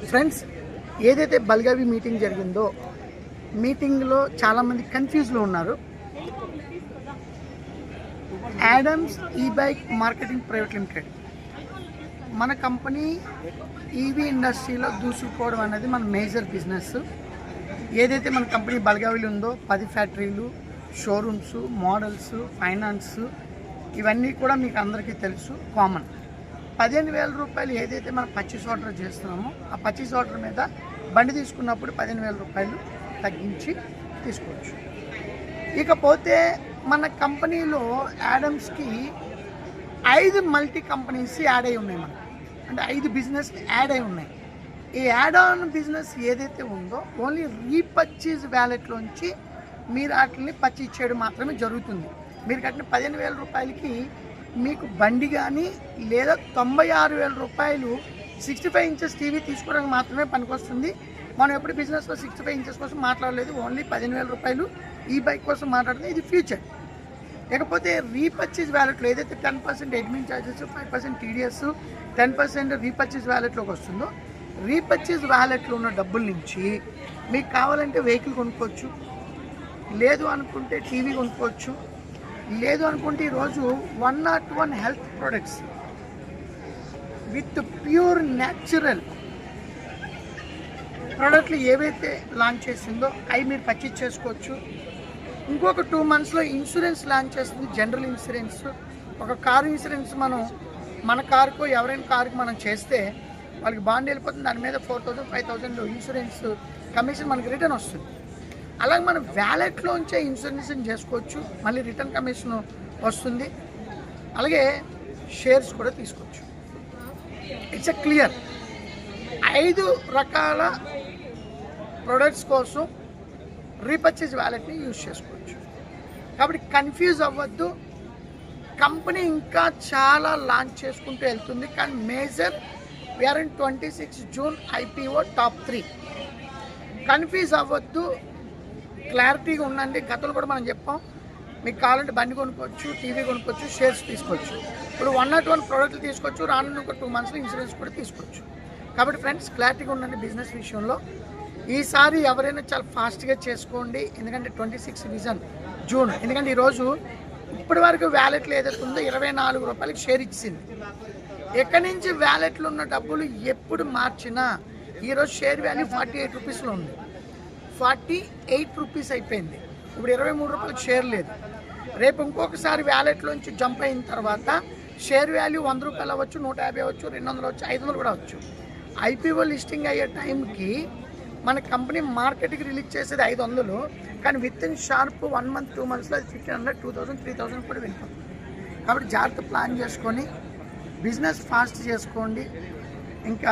Friends, ఏదైతే బల్గావి meeting జరిగిందో మీటింగ్లో చాలామంది కన్ఫ్యూజ్లో ఉన్నారు. యాడమ్స్ ఈ బైక్ మార్కెటింగ్ ప్రైవేట్ లిమిటెడ్ మన కంపెనీ ఈవీ ఇండస్ట్రీలో దూసుకుపోవడం అనేది మన మేజర్ బిజినెస్. ఏదైతే మన కంపెనీ బల్గావిలో ఉందో 10 ఫ్యాక్టరీలు, షోరూమ్స్, మోడల్స్, ఫైనాన్స్ ఇవన్నీ కూడా మీకు అందరికీ తెలుసు, కామన్. 15,000 రూపాయలు ఏదైతే మనం పర్చేస్ ఆర్డర్ చేస్తున్నామో ఆ పర్చేస్ ఆర్డర్ మీద బండి తీసుకున్నప్పుడు 15,000 రూపాయలు తగ్గించి తీసుకోవచ్చు. ఇకపోతే మన కంపెనీలో యాడమ్స్కి 5 మల్టీ కంపెనీస్ యాడ్ అయి ఉన్నాయి. మనకి అంటే 5 బిజినెస్ యాడ్ అయి ఉన్నాయి. ఈ యాడ్ ఆన్ బిజినెస్ ఏదైతే ఉందో ఓన్లీ రీపర్చేజ్ వ్యాలెట్లోంచి మీరు వాటిని పర్చేజ్ చేయడం మాత్రమే జరుగుతుంది. మీరు కట్టిన 15,000 రూపాయలకి మీకు బండి కానీ లేదా 96,000 రూపాయలు 65 ఇంచెస్ టీవీ తీసుకోవడానికి మాత్రమే పనికొస్తుంది. మనం ఎప్పుడు బిజినెస్లో 65 ఇంచెస్ కోసం మాట్లాడలేదు, ఓన్లీ 15,000 రూపాయలు ఈ బైక్ కోసం మాట్లాడుతుంది. ఇది ఫ్యూచర్. ఇకపోతే రీపర్చేజ్ వ్యాలెట్లో ఏదైతే 10% అడ్మిన్ ఛార్జెస్, 5% టీడీఎస్, 10% రీపర్చేజ్ వ్యాలెట్లోకి వస్తుందో రీపర్చేజ్ వ్యాలెట్లో ఉన్న డబ్బుల నుంచి మీకు కావాలంటే వెహికల్ కొనుక్కోవచ్చు, లేదు అనుకుంటే టీవీ కొనుక్కోవచ్చు, లేదు అనుకుంటే ఈరోజు 101 health products with pure natural ప్రోడక్ట్లు ఏవైతే లాంచ్ చేసిందో అవి మీరు పర్చేజ్ చేసుకోవచ్చు. ఇంకొక 2 మంత్స్లో ఇన్సూరెన్స్ లాంచ్ చేస్తుంది, జనరల్ ఇన్సూరెన్స్. ఒక కారు ఇన్సూరెన్స్ మన కారుకు ఎవరైనా కారుకి మనం చేస్తే వాళ్ళకి బాండ్ వెళ్ళిపోతుంది, దాని మీద 4,000 5,000 ఇన్సూరెన్స్ కమిషన్ మనకి రిటర్న్ వస్తుంది. అలాగే మనం వ్యాలెట్లోంచే ఇన్సూరెన్స్ చేసుకోవచ్చు, మళ్ళీ రిటర్న్ కమిషన్ వస్తుంది. అలాగే షేర్స్ కూడా తీసుకోవచ్చు. ఇట్స్ ఎ క్లియర్ 5 రకాల ప్రొడక్ట్స్ కోసం రీపర్చేజ్ వ్యాలెట్ని యూజ్ చేసుకోవచ్చు. కాబట్టి కన్ఫ్యూజ్ అవ్వద్దు. కంపెనీ ఇంకా చాలా లాంచ్ చేసుకుంటూ వెళ్తుంది, కానీ మేజర్ వీఆర్ in 26 June IPO top 3. Confuse అవ్వద్దు, క్లారిటీగా ఉండండి. గతంలో కూడా మనం చెప్పాం, మీకు కావాలంటే బండి కొనుక్కోవచ్చు, టీవీ కొనుక్కోవచ్చు, షేర్స్ తీసుకోవచ్చు. ఇప్పుడు 101 ప్రోడక్ట్లు తీసుకోవచ్చు, రానున్న ఒక 2 మంత్స్లో ఇన్సూరెన్స్ కూడా తీసుకోవచ్చు. కాబట్టి ఫ్రెండ్స్, క్లారిటీగా ఉండండి బిజినెస్ విషయంలో. ఈసారి ఎవరైనా చాలా ఫాస్ట్గా చేసుకోండి, ఎందుకంటే 26 జూన్. ఎందుకంటే ఈరోజు ఇప్పటి వరకు వ్యాలెట్లు ఏదైతే ఉందో 24 రూపాయలకి షేర్ ఇచ్చింది. ఎక్కడి నుంచి వ్యాలెట్లు ఉన్న డబ్బులు ఎప్పుడు మార్చినా ఈరోజు షేర్ వాల్యూ 48 రూపీస్లో ఉంది, 48 రూపీస్ అయిపోయింది. ఇప్పుడు 23 రూపాయలకి షేర్ లేదు. రేపు ఇంకొకసారి వ్యాలెట్లోంచి జంప్ అయిన తర్వాత షేర్ వాల్యూ 100 రూపాయలు అవ్వచ్చు, 150 అవ్వచ్చు, 200 అవ్వచ్చు, 500 కూడా అవ్వచ్చు. ఐపీఓ లిస్టింగ్ అయ్యే టైంకి మన కంపెనీ మార్కెట్కి రిలీజ్ చేసేది 500, కానీ విత్ ఇన్ షార్ప్ 1 మంత్ 2 మంత్స్లో అది 1,500, 2,000, 3,000 కూడా వెళ్ళిపోతుంది. కాబట్టి జాగ్రత్త ప్లాన్ చేసుకొని బిజినెస్ ఫాస్ట్ చేసుకోండి. ఇంకా